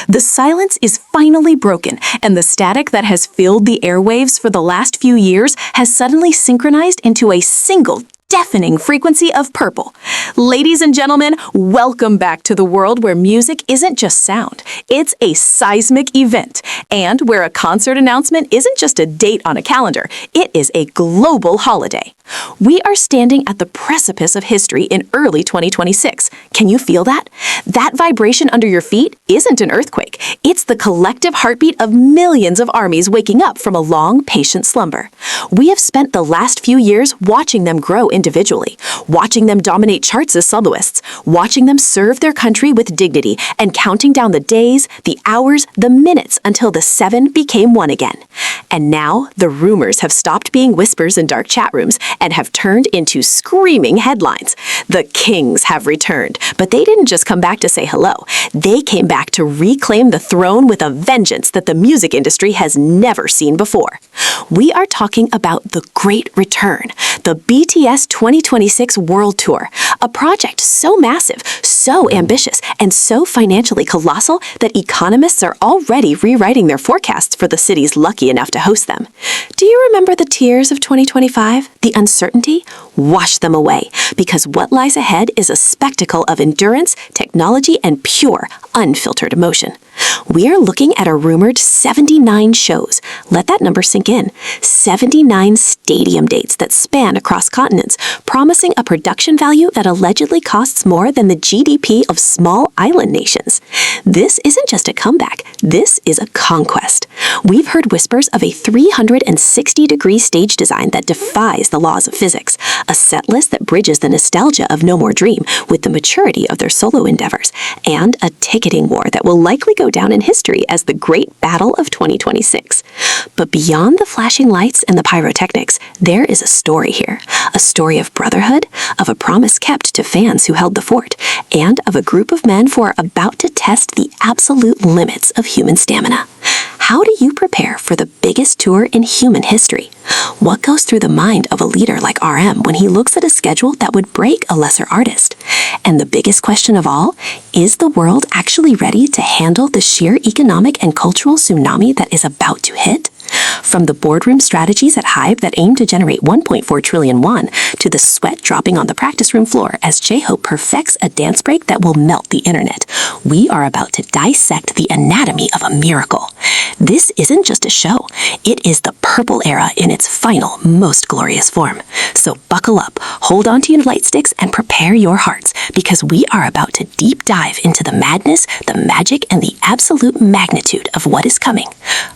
The silence is finally broken, and the static that has filled the airwaves for the last few years has suddenly synchronized into a single deafening frequency of purple. Ladies and gentlemen, welcome back to the world where music isn't just sound, it's a seismic event, and where a concert announcement isn't just a date on a calendar, it is a global holiday. We are standing at the precipice of history in early 2026. Can you feel that? That vibration under your feet isn't an earthquake. It's the collective heartbeat of millions of armies waking up from a long, patient slumber. We have spent the last few years watching them grow individually, watching them dominate charts as soloists, watching them serve their country with dignity, and counting down the days, the hours, the minutes until the seven became one again. And now, the rumors have stopped being whispers in dark chat rooms and have turned into screaming headlines. The kings have returned, but they didn't just come back to say hello. They came back to reclaim the throne with a vengeance that the music industry has never seen before. We are talking about the Great Return, the BTS 2026 World Tour, a project so massive, so ambitious, and so financially colossal that economists are already rewriting their forecasts for the cities lucky enough to host them. Do you remember the tears of 2025? The uncertainty? Wash them away, because what lies ahead is a spectacle of endurance, technology, and pure, unfiltered emotion. We are looking at a rumored 79 shows. Let that number sink in. 79 stadium dates that span across continents, promising a production value that allegedly costs more than the GDP of small island nations. This isn't just a comeback. This is a conquest. We've heard whispers of a 360-degree stage design that defies the laws of physics, a set list that bridges the nostalgia of No More Dream with the maturity of their solo endeavors, and a ticketing war that will likely go down in history as the Great Battle of 2026. But beyond the flashing lights and the pyrotechnics, there is a story here. A story of brotherhood, of a promise kept to fans who held the fort, and of a group of men who are about to test the absolute limits of human stamina. How do you prepare for the biggest tour in human history? What goes through the mind of a leader like RM when he looks at a schedule that would break a lesser artist? And the biggest question of all, is the world actually ready to handle the sheer economic and cultural tsunami that is about to hit? From the boardroom strategies at HYYH that aim to generate 1.4 trillion won, to the sweat dropping on the practice room floor as J-Hope perfects a dance break that will melt the internet, we are about to dissect the anatomy of a miracle. This isn't just a show, it is the purple era in its final, most glorious form. So buckle up, hold on to your light sticks, and prepare your hearts, because we are about to deep dive into the madness, the magic, and the absolute magnitude of what is coming.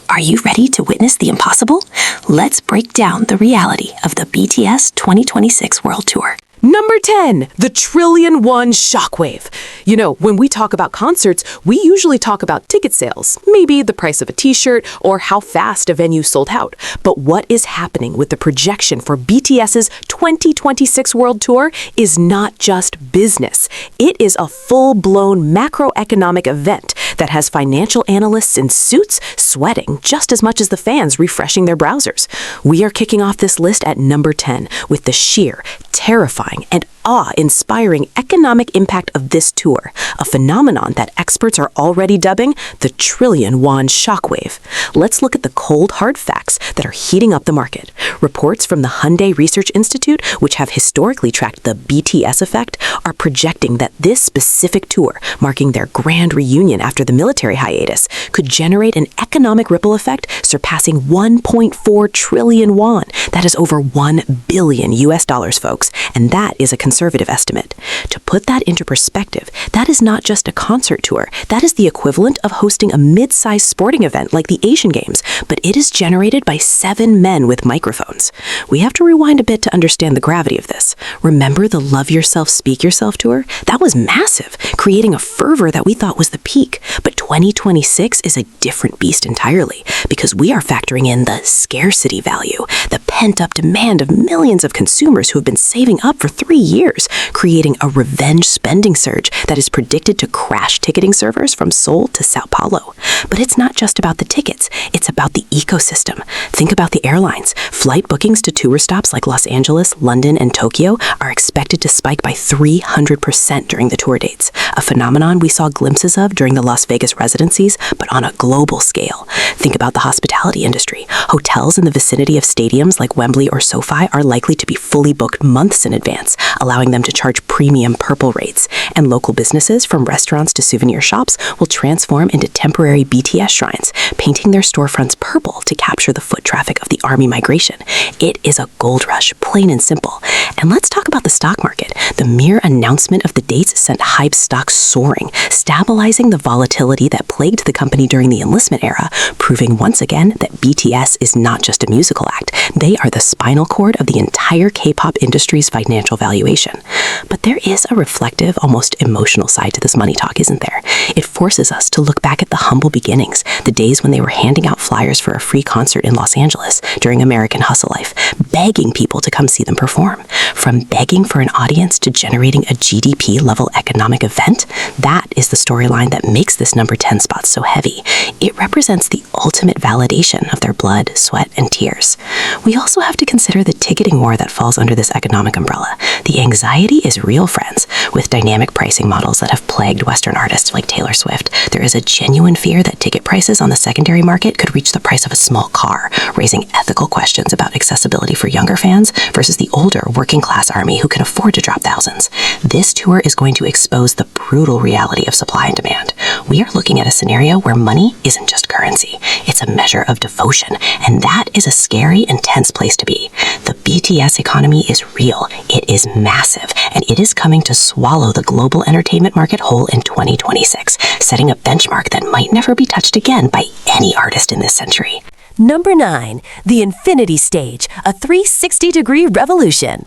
Are you ready to witness the impossible? Let's break down the reality of the BTS 2026 World Tour. Number 10, the Trillion Won Shockwave. You know, when we talk about concerts, we usually talk about ticket sales, maybe the price of a t-shirt or how fast a venue sold out. But what is happening with the projection for BTS's 2026 World Tour is not just business. It is a full-blown macroeconomic event that has financial analysts in suits sweating just as much as the fans refreshing their browsers. We are kicking off this list at number 10 with the sheer, terrifying, and awe-inspiring economic impact of this tour, a phenomenon that experts are already dubbing the Trillion Won Shockwave. Let's look at the cold, hard facts that are heating up the market. Reports from the Hyundai Research Institute, which have historically tracked the BTS effect, are projecting that this specific tour, marking their grand reunion after the military hiatus, could generate an economic ripple effect surpassing 1.4 trillion won. That is over $1 billion US dollars, folks, and that is a conservative estimate. To put that into perspective, that is not just a concert tour. That is the equivalent of hosting a mid-sized sporting event like the Asian Games, but it is generated by 7 men with microphones. We have to rewind a bit to understand the gravity of this. Remember the Love Yourself, Speak Yourself tour? That was massive, creating a fervor that we thought was the peak. But 2026 is a different beast entirely, because we are factoring in the scarcity value, the pent-up demand of millions of consumers who have been saving up for 3 years, creating a revenge spending surge that is predicted to crash ticketing servers from Seoul to Sao Paulo. But it's not just about the tickets, it's about the ecosystem. Think about the airlines. Flight bookings to tour stops like Los Angeles, London, and Tokyo are expected to spike by 300% during the tour dates, a phenomenon we saw glimpses of during the Las Vegas residencies, but on a global scale. Think about the hospitality industry. Hotels in the vicinity of stadiums like Wembley or SoFi are likely to be fully booked months in advance, allowing them to charge premium purple rates. And local businesses, from restaurants to souvenir shops, will transform into temporary BTS shrines, painting their storefronts purple to capture the foot traffic of the army migration. It is a gold rush, plain and simple. And let's talk about the stock market. The mere announcement of the dates sent HYYH stocks soaring, stabilizing the volatility that plagued the company during the enlistment era, proving once again that BTS is not just a musical act. They are the spinal cord of the entire K-pop industry's financial valuation. But there is a reflective, almost emotional side to this money talk, isn't there? It forces us to look back at the humble beginnings, the days when they were handing out flyers for a free concert in Los Angeles during American Hustle Life, begging people to come see them perform. From begging for an audience to generating a GDP-level economic event, that is the storyline that makes this number 10 spot so heavy. It represents the ultimate validation of their blood, sweat, and tears. We also have to consider the ticketing war that falls under this economic umbrella. The anxiety is real, friends. With dynamic pricing models that have plagued Western artists like Taylor Swift, there is a genuine fear that ticket prices on the secondary market could reach the price of a small car, raising ethical questions about accessibility for younger fans versus the older working-class army who can afford to drop thousands. This tour is going to expose the brutal reality of supply and demand. We are looking at a scenario where money isn't just currency, it's a measure of devotion, and that is a scary, intense place to be. The BTS economy is real, it is massive, and it is coming to swallow the global entertainment market whole in 2026, setting a benchmark that might never be touched again by any artist in this century. Number 9. The Infinity Stage, a 360-degree revolution.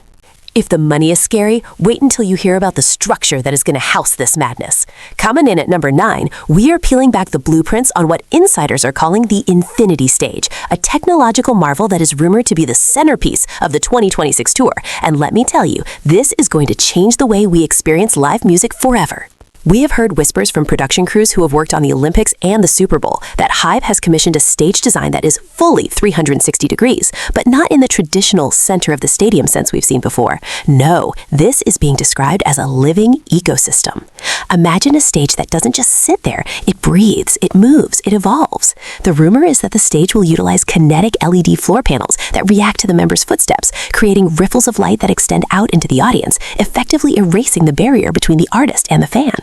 If the money is scary, wait until you hear about the structure that is going to house this madness. Coming in at number 9, we are peeling back the blueprints on what insiders are calling the Infinity Stage, a technological marvel that is rumored to be the centerpiece of the 2026 tour. And let me tell you, this is going to change the way we experience live music forever. We have heard whispers from production crews who have worked on the Olympics and the Super Bowl that HYYH has commissioned a stage design that is fully 360 degrees, but not in the traditional center of the stadium sense we've seen before. No, this is being described as a living ecosystem. Imagine a stage that doesn't just sit there, it breathes, it moves, it evolves. The rumor is that the stage will utilize kinetic LED floor panels that react to the members' footsteps, creating ripples of light that extend out into the audience, effectively erasing the barrier between the artist and the fan.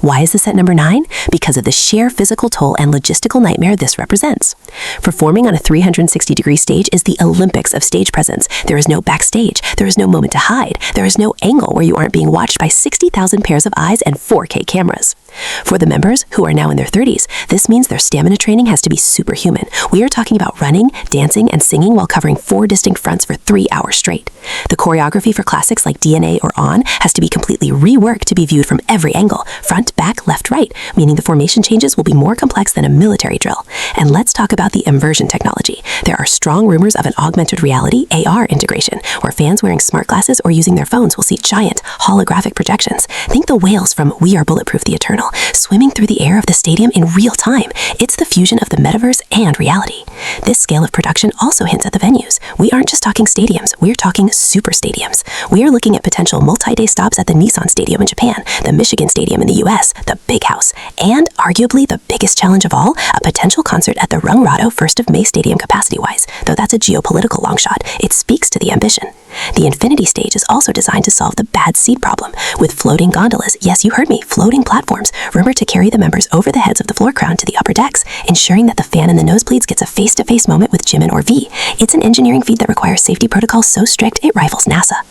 Why is this at number 9? Because of the sheer physical toll and logistical nightmare this represents. Performing on a 360-degree stage is the Olympics of stage presence. There is no backstage, there is no moment to hide, there is no angle where you aren't being watched by 60,000 pairs of eyes and 4K cameras. For the members, who are now in their 30s, this means their stamina training has to be superhuman. We are talking about running, dancing, and singing while covering 4 distinct fronts for 3 hours straight. The choreography for classics like DNA or On has to be completely reworked to be viewed from every angle, front, back, left, right, meaning the formation changes will be more complex than a military drill. And let's talk about the immersion technology. There are strong rumors of an augmented reality AR integration, where fans wearing smart glasses or using their phones will see giant holographic projections. Think the whales from We Are Bulletproof the Eternal, swimming through the air of the stadium in real time. It's the fusion of the metaverse and reality. This scale of production also hints at the venues. We aren't just talking stadiums, we're talking super stadiums. We are looking at potential multi-day stops at the Nissan Stadium in Japan, the Michigan Stadium in the US, the Big House, and arguably the biggest challenge of all, a potential concert at the Rungrado 1st of May Stadium capacity-wise. Though that's a geopolitical long shot, it speaks to the ambition. The Infinity Stage is also designed to solve the bad seat problem, with floating gondolas, yes, you heard me, floating platforms, rumored to carry the members over the heads of the floor crown to the upper decks, ensuring that the fan in the nosebleeds gets a face-to-face moment with Jimin or V. It's an engineering feat that requires safety protocols so strict it rivals NASA.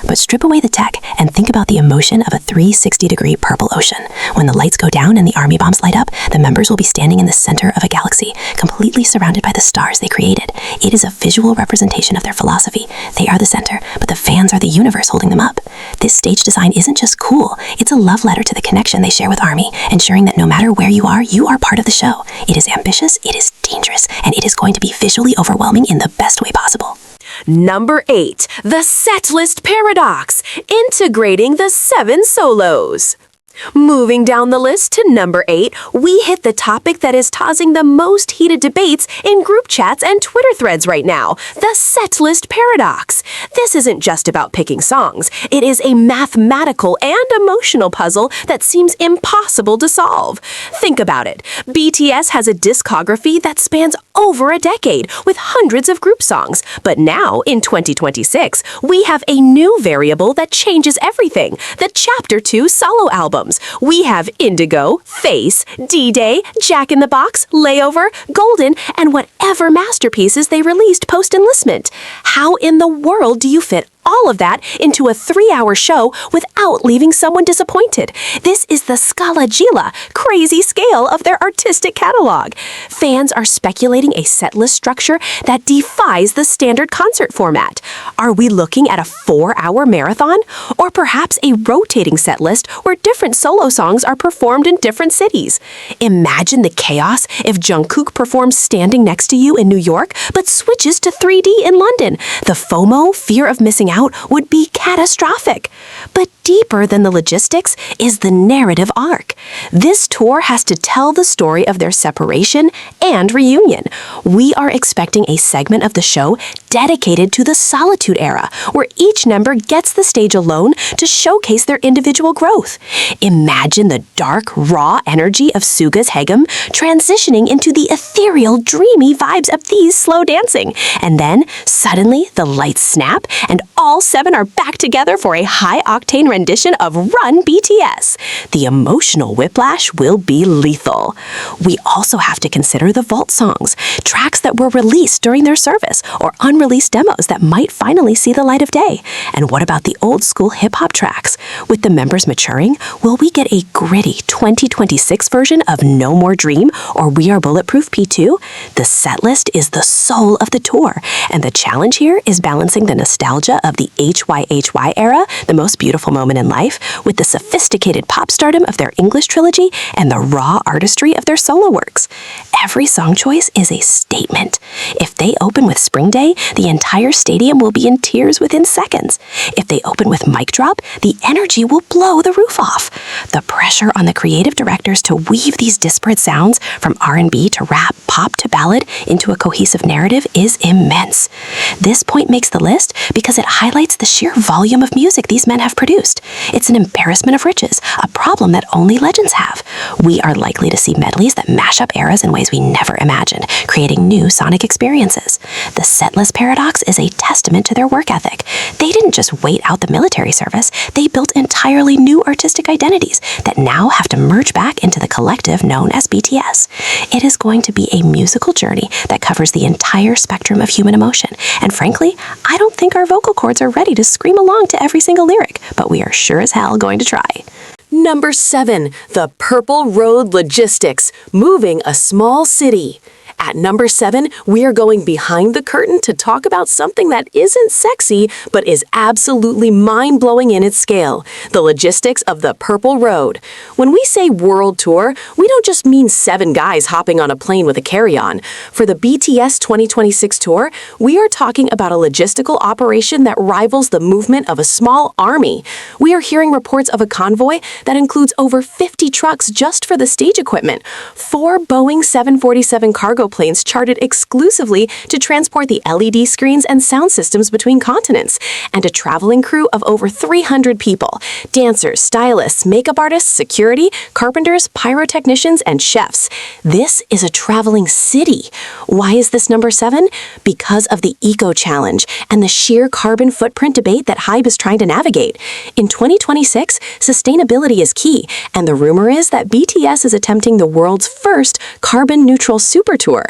But strip away the tech and think about the emotion of a 360-degree purple ocean. When the lights go down and the army bombs light up, the members will be standing in the center of a galaxy, completely surrounded by the stars they created. It is a visual representation of their philosophy. They are the center, but the fans are the universe holding them up. This stage design isn't just cool, it's a love letter to the connection they share with Army, ensuring that no matter where you are part of the show. It is ambitious, it is dangerous, and it is going to be visually overwhelming in the best way possible. Number 8. The Setlist Paradox, integrating the 7 solos. Moving down the list to number 8, we hit the topic that is causing the most heated debates in group chats and Twitter threads right now, the setlist paradox. This isn't just about picking songs. It is a mathematical and emotional puzzle that seems impossible to solve. Think about it. BTS has a discography that spans over a decade with hundreds of group songs. But now, in 2026, we have a new variable that changes everything, the Chapter 2 solo albums. We have Indigo, Face, D-Day, Jack in the Box, Layover, Golden, and whatever masterpieces they released post-enlistment. How in the world do you fit all of that into a 3-hour show without leaving someone disappointed? This is the Scala Gila, crazy scale of their artistic catalog. Fans are speculating a setlist structure that defies the standard concert format. Are we looking at a 4-hour marathon? Or perhaps a rotating setlist where different solo songs are performed in different cities? Imagine the chaos if Jungkook performs standing next to you in New York, but switches to 3D in London. The FOMO, fear of missing out, would be catastrophic. But deeper than the logistics is the narrative arc. This tour has to tell the story of their separation and reunion. We are expecting a segment of the show dedicated to the solitude era, where each member gets the stage alone to showcase their individual growth. Imagine the dark, raw energy of Suga's Haegum transitioning into the ethereal, dreamy vibes of these slow dancing. And then, suddenly, the lights snap, and all 7 are back together for a high-octane rendition of Run BTS. The emotional whiplash will be lethal. We also have to consider the vault songs, tracks that were released during their service, or unreleased demos that might finally see the light of day. And what about the old-school hip-hop tracks? With the members maturing, will we get a gritty 2026 version of No More Dream or We Are Bulletproof P2? The setlist is the soul of the tour, and the challenge here is balancing the nostalgia of the HYYH era, the most beautiful moment in life, with the sophisticated pop stardom of their English trilogy and the raw artistry of their solo works. Every song choice is a statement. If they open with Spring Day, the entire stadium will be in tears within seconds. If they open with Mic Drop, the energy will blow the roof off. The pressure on the creative directors to weave these disparate sounds from R&B to rap, pop to ballad into a cohesive narrative is immense. This point makes the list because it highlights the sheer volume of music these men have produced. It's an embarrassment of riches, a problem that only legends have. We are likely to see medleys that mash up eras in ways we never imagined, creating new sonic experiences. The setlist paradox is a testament to their work ethic. They didn't just wait out the military service, they built entirely new artistic identities that now have to merge back into the collective known as BTS. It is going to be a musical journey that covers the entire spectrum of human emotion, and frankly, I don't think our vocal cords are ready to scream along to every single lyric, but we are sure as hell going to try. Number 7, the Purple Road Logistics, moving a small city. At number 7, we are going behind the curtain to talk about something that isn't sexy, but is absolutely mind-blowing in its scale, the logistics of the Purple Road. When we say world tour, we don't just mean 7 guys hopping on a plane with a carry-on. For the BTS 2026 tour, we are talking about a logistical operation that rivals the movement of a small army. We are hearing reports of a convoy that includes over 50 trucks just for the stage equipment, 4 Boeing 747 cargo planes chartered exclusively to transport the LED screens and sound systems between continents, and a traveling crew of over 300 people: dancers, stylists, makeup artists, security, carpenters, pyrotechnicians, and chefs. This is a traveling city. Why is this number 7? Because of the Eco Challenge and the sheer carbon footprint debate that HYYH is trying to navigate. In 2026, sustainability is key, and the rumor is that BTS is attempting the world's first carbon-neutral super tour.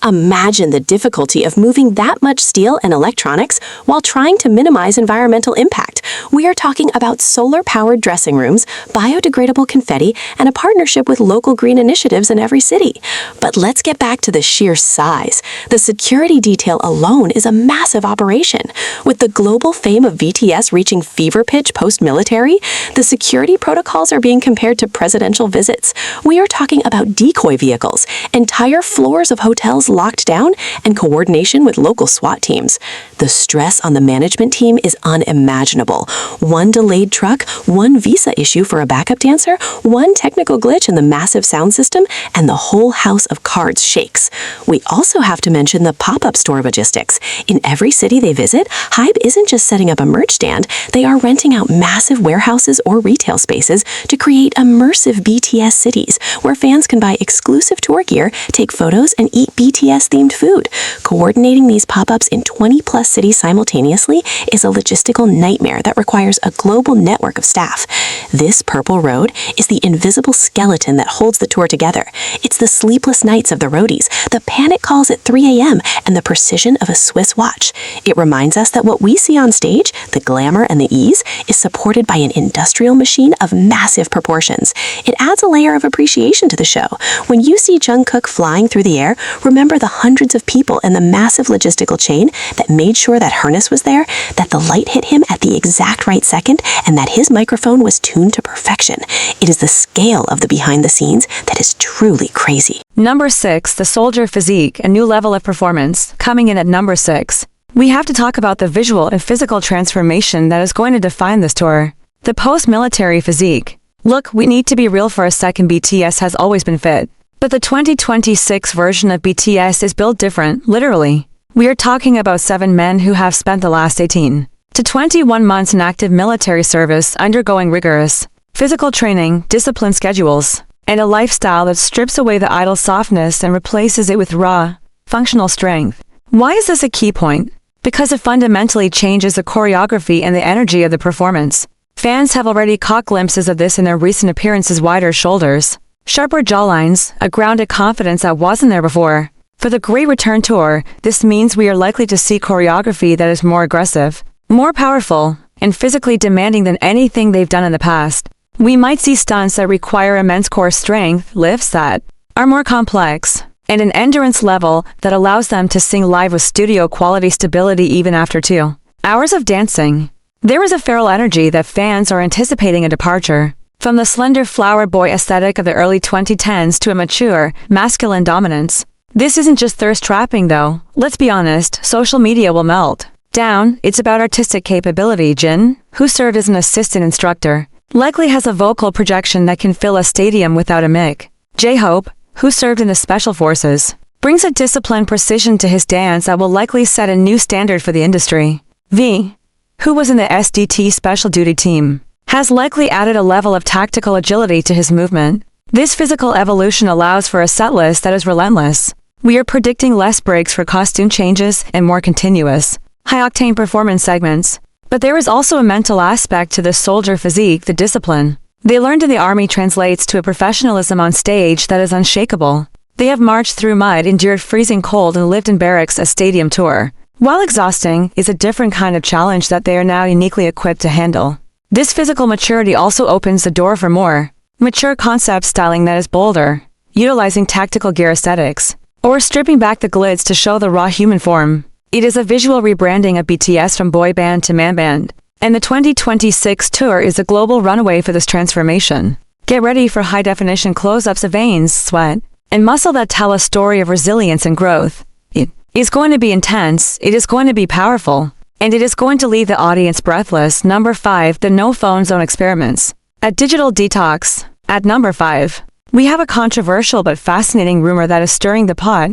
Imagine the difficulty of moving that much steel and electronics while trying to minimize environmental impact. We are talking about solar-powered dressing rooms, biodegradable confetti, and a partnership with local green initiatives in every city. But let's get back to the sheer size. The security detail alone is a massive operation. With the global fame of BTS reaching fever pitch post-military, the security protocols are being compared to presidential visits. We are talking about decoy vehicles, entire floors of hotels locked down, and coordination with local SWAT teams. The stress on the management team is unimaginable. One delayed truck, one visa issue for a backup dancer, one technical glitch in the massive sound system, and the whole house of cards shakes. We also have to mention the pop-up store logistics. In every city they visit, HYYH isn't just setting up a merch stand, they are renting out massive warehouses or retail spaces to create immersive BTS cities where fans can buy exclusive tour gear, take photos, and eat BTS-themed food. Coordinating these pop-ups in 20-plus cities simultaneously is a logistical nightmare that requires a global network of staff. This purple road is the invisible skeleton that holds the tour together. It's the sleepless nights of the roadies, the panic calls at 3 a.m., and the precision of a Swiss watch. It reminds us that what we see on stage, the glamour and the ease, is supported by an industrial machine of massive proportions. It adds a layer of appreciation to the show. When you see Jungkook flying through the air, remember the hundreds of people and the massive logistical chain that made sure that harness was there, that the light hit him at the exact right second, and that his microphone was tuned to perfection. It is the scale of the behind the scenes that is truly crazy. Number 6, the Soldier Physique, a new level of performance. Coming in at number 6. We have to talk about the visual and physical transformation that is going to define this tour. The post-military physique. Look, we need to be real for a second. BTS has always been fit. But the 2026 version of BTS is built different, literally. We are talking about 7 men who have spent the last 18 to 21 months in active military service undergoing rigorous physical training, disciplined schedules, and a lifestyle that strips away the idle softness and replaces it with raw, functional strength. Why is this a key point? Because it fundamentally changes the choreography and the energy of the performance. Fans have already caught glimpses of this in their recent appearances: wider shoulders, sharper jawlines, a grounded confidence that wasn't there before. For the Great Return Tour, this means we are likely to see choreography that is more aggressive, more powerful, and physically demanding than anything they've done in the past. We might see stunts that require immense core strength, lifts that are more complex, and an endurance level that allows them to sing live with studio-quality stability even after 2 hours of dancing. There is a feral energy that fans are anticipating a departure from the slender flower boy aesthetic of the early 2010s to a mature, masculine dominance. This isn't just thirst-trapping though. Let's be honest, social media will melt down. It's about artistic capability. Jin, who served as an assistant instructor, likely has a vocal projection that can fill a stadium without a mic. J-Hope, who served in the Special Forces, brings a disciplined precision to his dance that will likely set a new standard for the industry. V, who was in the SDT Special Duty Team, has likely added a level of tactical agility to his movement. This physical evolution allows for a setlist that is relentless. We are predicting less breaks for costume changes and more continuous, high-octane performance segments. But there is also a mental aspect to the soldier physique, the discipline they learned in the army translates to a professionalism on stage that is unshakable. They have marched through mud, endured freezing cold, and lived in barracks. A stadium tour, while exhausting, is a different kind of challenge that they are now uniquely equipped to handle. This physical maturity also opens the door for more mature concept styling that is bolder, utilizing tactical gear aesthetics, or stripping back the glitz to show the raw human form. It is a visual rebranding of BTS from boy band to man band, and the 2026 tour is a global runaway for this transformation. Get ready for high-definition close-ups of veins, sweat, and muscle that tell a story of resilience and growth. It is going to be intense, it is going to be powerful, and it is going to leave the audience breathless. Number 5, the No Phone Zone experiments. At Digital Detox, at number 5, we have a controversial but fascinating rumor that is stirring the pot.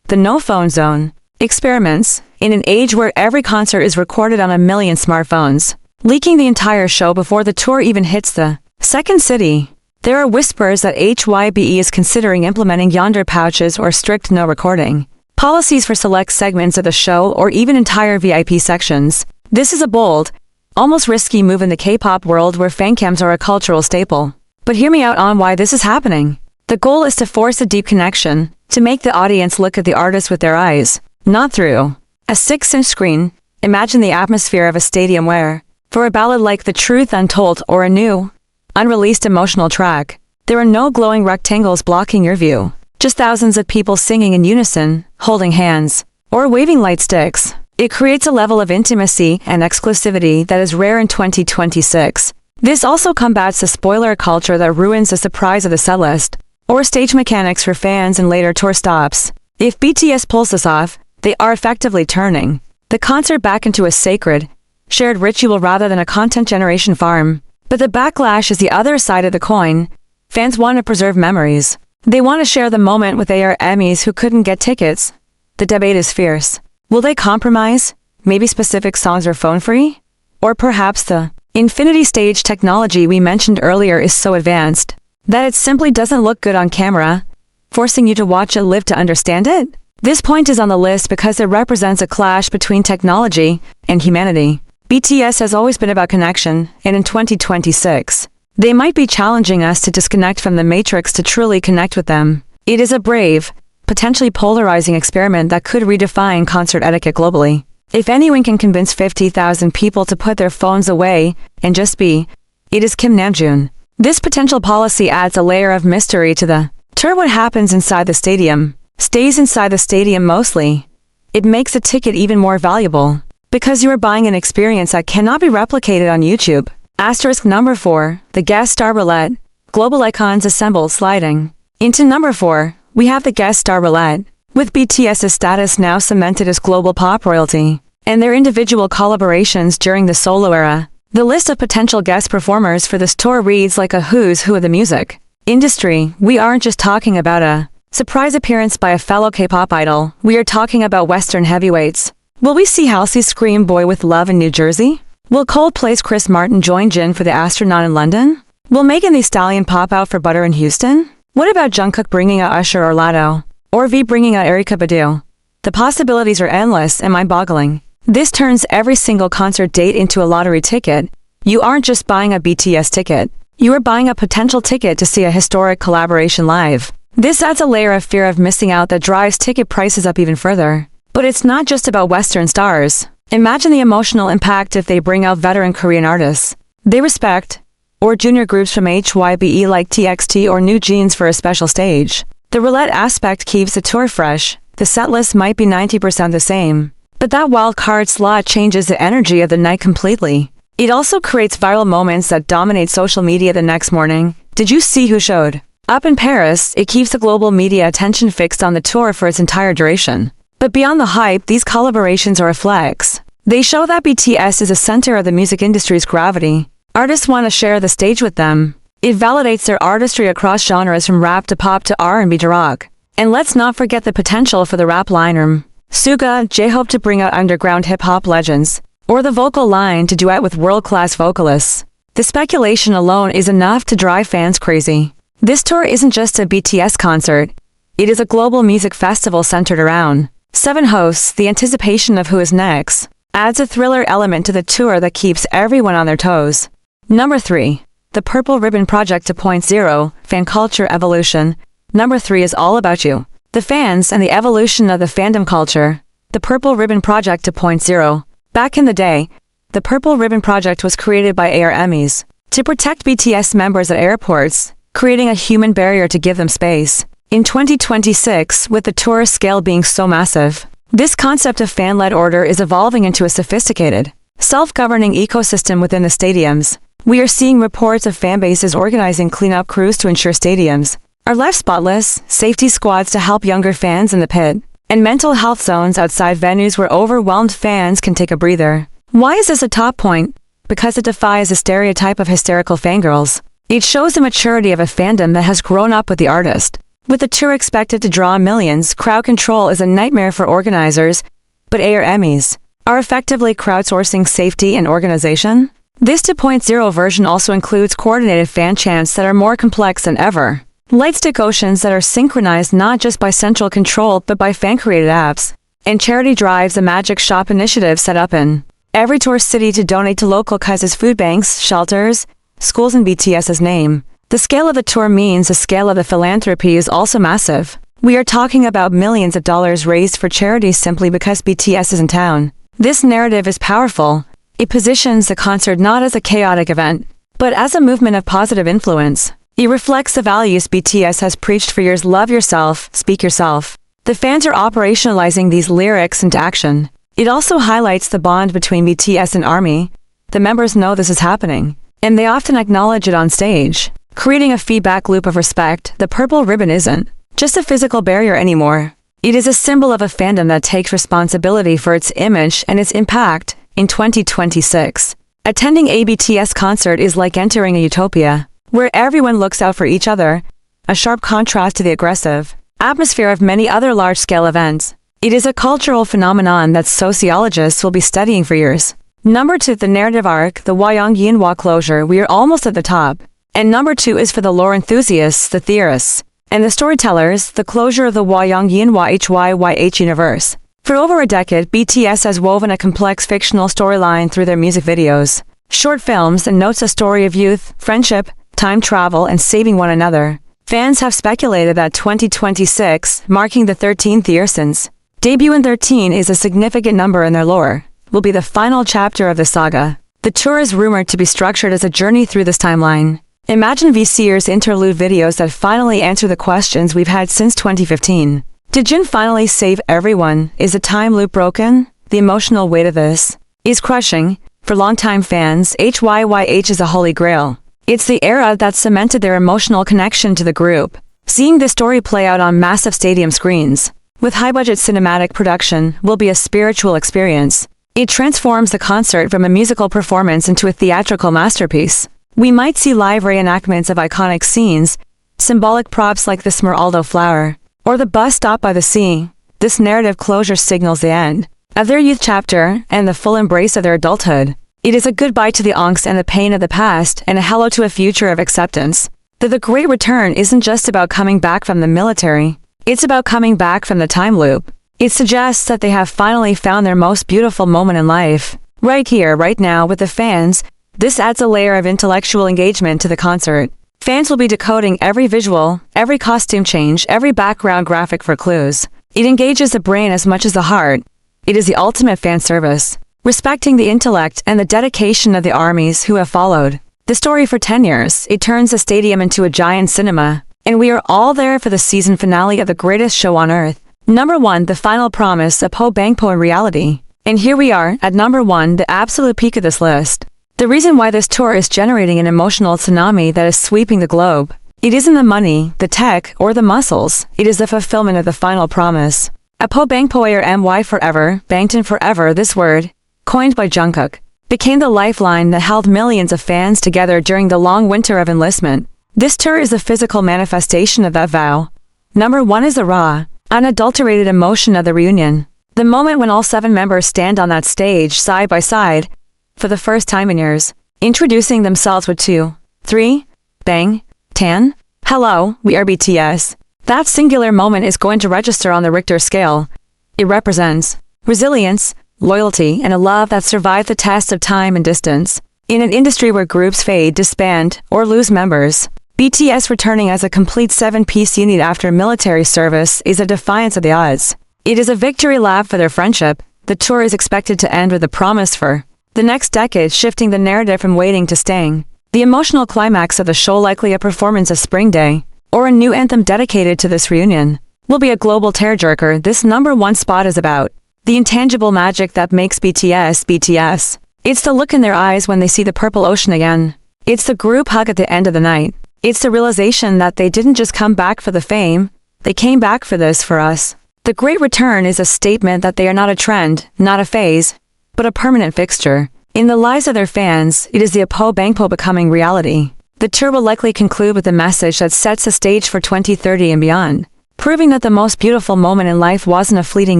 The No Phone Zone experiments, in an age where every concert is recorded on 1 million smartphones, leaking the entire show before the tour even hits the second city. There are whispers that HYYH is considering implementing yonder pouches or strict no recording policies for select segments of the show or even entire VIP sections. This is a bold, almost risky move in the K-pop world where fancams are a cultural staple. But hear me out on why this is happening. The goal is to force a deep connection, to make the audience look at the artist with their eyes, not through a 6-inch screen. Imagine the atmosphere of a stadium where, for a ballad like The Truth Untold or a new, unreleased emotional track, there are no glowing rectangles blocking your view, just thousands of people singing in unison, holding hands, or waving light sticks. It creates a level of intimacy and exclusivity that is rare in 2026. This also combats the spoiler culture that ruins the surprise of the setlist. or stage mechanics for fans and later tour stops. If BTS pulls this off, they are effectively turning the concert back into a sacred, shared ritual rather than a content generation farm. But the backlash is the other side of the coin. Fans want to preserve memories. They want to share the moment with ARMYs who couldn't get tickets. The debate is fierce. Will they compromise? Maybe specific songs are phone-free? Or perhaps the infinity stage technology we mentioned earlier is so advanced that it simply doesn't look good on camera, forcing you to watch it live to understand it? This point is on the list because it represents a clash between technology and humanity. BTS has always been about connection, and in 2026, they might be challenging us to disconnect from the matrix to truly connect with them. It is a brave, potentially polarizing experiment that could redefine concert etiquette globally. If anyone can convince 50,000 people to put their phones away and just be, it is Kim Namjoon. This potential policy adds a layer of mystery to the tour. What happens inside the stadium stays inside the stadium mostly. It makes a ticket even more valuable because you are buying an experience that cannot be replicated on YouTube. Asterisk number 4, the guest star roulette. Global icons assemble sliding. Into number 4, we have the guest star roulette, with BTS's status now cemented as global pop royalty, and their individual collaborations during the solo era. The list of potential guest performers for this tour reads like a who's who of the music industry. We aren't just talking about a surprise appearance by a fellow K-pop idol. We are talking about Western heavyweights. Will we see Halsey's Scream Boy with Love in New Jersey? Will Coldplay's Chris Martin join Jin for The Astronaut in London? Will Megan Thee Stallion pop out for Butter in Houston? What about Jungkook bringing out Usher or Latto? Or V bringing out Erykah Badu? The possibilities are endless and mind-boggling. This turns every single concert date into a lottery ticket. You aren't just buying a BTS ticket. You are buying a potential ticket to see a historic collaboration live. This adds a layer of fear of missing out that drives ticket prices up even further. But it's not just about Western stars. Imagine the emotional impact if they bring out veteran Korean artists they respect, or junior groups from HYYH like TXT or New Jeans for a special stage. The roulette aspect keeps the tour fresh. The setlist might be 90% the same, but that wild card slot changes the energy of the night completely. It also creates viral moments that dominate social media the next morning. Did you see who showed up in Paris? It keeps the global media attention fixed on the tour for its entire duration. But beyond the hype, these collaborations are a flex. They show that BTS is a center of the music industry's gravity. Artists want to share the stage with them. It validates their artistry across genres from rap to pop to R&B to rock. And let's not forget the potential for the rap line room. Suga, J-Hope to bring out underground hip-hop legends, or the vocal line to duet with world-class vocalists. The speculation alone is enough to drive fans crazy. This tour isn't just a BTS concert. It is a global music festival centered around 7 hosts. The anticipation of who is next adds a thriller element to the tour that keeps everyone on their toes. Number 3. The Purple Ribbon Project 2.0, Fan Culture Evolution. Number 3 is all about you, the fans, and the evolution of the fandom culture. The Purple Ribbon Project 2.0. Back in the day, the Purple Ribbon Project was created by ARMYs to protect BTS members at airports, creating a human barrier to give them space. In 2026, with the tour scale being so massive, this concept of fan-led order is evolving into a sophisticated, self-governing ecosystem within the stadiums. We are seeing reports of fan bases organizing cleanup crews to ensure stadiums are left spotless, safety squads to help younger fans in the pit, and mental health zones outside venues where overwhelmed fans can take a breather. Why is this a top point? Because it defies the stereotype of hysterical fangirls. It shows the maturity of a fandom that has grown up with the artist. With the tour expected to draw millions, crowd control is a nightmare for organizers, but ARMYs are effectively crowdsourcing safety and organization. This 2.0 version also includes coordinated fan chants that are more complex than ever. Lightstick oceans that are synchronized not just by central control but by fan-created apps. And charity drives, a magic shop initiative set up in every tour city to donate to local causes, food banks, shelters, schools in BTS's name. The scale of the tour means the scale of the philanthropy is also massive. We are talking about millions of dollars raised for charities simply because BTS is in town. This narrative is powerful. It positions the concert not as a chaotic event, but as a movement of positive influence. It reflects the values BTS has preached for years: love yourself, speak yourself. The fans are operationalizing these lyrics into action. It also highlights the bond between BTS and ARMY. The members know this is happening, and they often acknowledge it on stage. creating a feedback loop of respect. The purple ribbon isn't just a physical barrier anymore. It is a symbol of a fandom that takes responsibility for its image and its impact. In 2026, attending a BTS concert is like entering a utopia, where everyone looks out for each other, a sharp contrast to the aggressive atmosphere of many other large-scale events. It is a cultural phenomenon that sociologists will be studying for years. Number 2, the narrative arc, the HYYH closure. We are almost at the top. And number 2 is for the lore enthusiasts, the theorists, and the storytellers, the closure of the HYYH universe. For over a decade, BTS has woven a complex fictional storyline through their music videos, short films, and notes a story of youth, friendship, time travel, and saving one another. Fans have speculated that 2026, marking the 13th year since debut in 13 is a significant number in their lore, will be the final chapter of the saga. The tour is rumored to be structured as a journey through this timeline. Imagine VCR's interlude videos that finally answer the questions we've had since 2015. Did Jin finally save everyone? Is the time loop broken? The emotional weight of this is crushing. For longtime fans, HYYH is a holy grail. It's the era that cemented their emotional connection to the group. Seeing this story play out on massive stadium screens, with high-budget cinematic production, will be a spiritual experience. It transforms the concert from a musical performance into a theatrical masterpiece. We might see live reenactments of iconic scenes, symbolic props like the Smeraldo flower, or the bus stop by the sea. This narrative closure signals the end of their youth chapter and the full embrace of their adulthood. It is a goodbye to the angst and the pain of the past and a hello to a future of acceptance. That the Great Return isn't just about coming back from the military. It's about coming back from the time loop. It suggests that they have finally found their most beautiful moment in life. Right here, right now, with the fans. This adds a layer of intellectual engagement to the concert. Fans will be decoding every visual, every costume change, every background graphic for clues. It engages the brain as much as the heart. It is the ultimate fan service, respecting the intellect and the dedication of the armies who have followed the story for 10 years. It turns the stadium into a giant cinema, and we are all there for the season finale of the greatest show on earth. Number 1, the final promise of HYYH in reality. And here we are, at number 1, the absolute peak of this list. The reason why this tour is generating an emotional tsunami that is sweeping the globe. It isn't the money, the tech, or the muscles. It is the fulfillment of the final promise. A HYYH or MY forever, Bangtan forever. This word, coined by Jungkook, became the lifeline that held millions of fans together during the long winter of enlistment. This tour is a physical manifestation of that vow. Number 1 is the raw, unadulterated emotion of the reunion. The moment when all 7 members stand on that stage side by side, for the first time in years, introducing themselves with 2, 3, bang, tan, hello, we are BTS. That singular moment is going to register on the Richter scale. It represents resilience, loyalty, and a love that survived the test of time and distance. In an industry where groups fade, disband, or lose members, BTS returning as a complete 7-piece unit after military service is a defiance of the odds. It is a victory lap for their friendship. The tour is expected to end with a promise for the next decade, shifting the narrative from waiting to staying. The emotional climax of the show, likely a performance of Spring Day, or a new anthem dedicated to this reunion, will be a global tearjerker. This number 1 spot is about the intangible magic that makes BTS BTS. It's the look in their eyes when they see the purple ocean again. It's the group hug at the end of the night. It's the realization that they didn't just come back for the fame, they came back for this, for us. The Great Return is a statement that they are not a trend, not a phase, but a permanent fixture. In the lives of their fans, it is the HYYH becoming reality. The tour will likely conclude with a message that sets the stage for 2030 and beyond, proving that the most beautiful moment in life wasn't a fleeting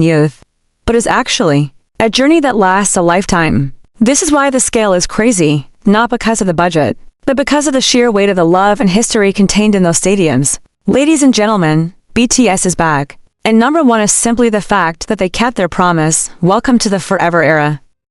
youth, but is actually a journey that lasts a lifetime. This is why the scale is crazy, not because of the budget, but because of the sheer weight of the love and history contained in those stadiums. Ladies and gentlemen, BTS is back. And number 1 is simply the fact that they kept their promise. Welcome to the forever era.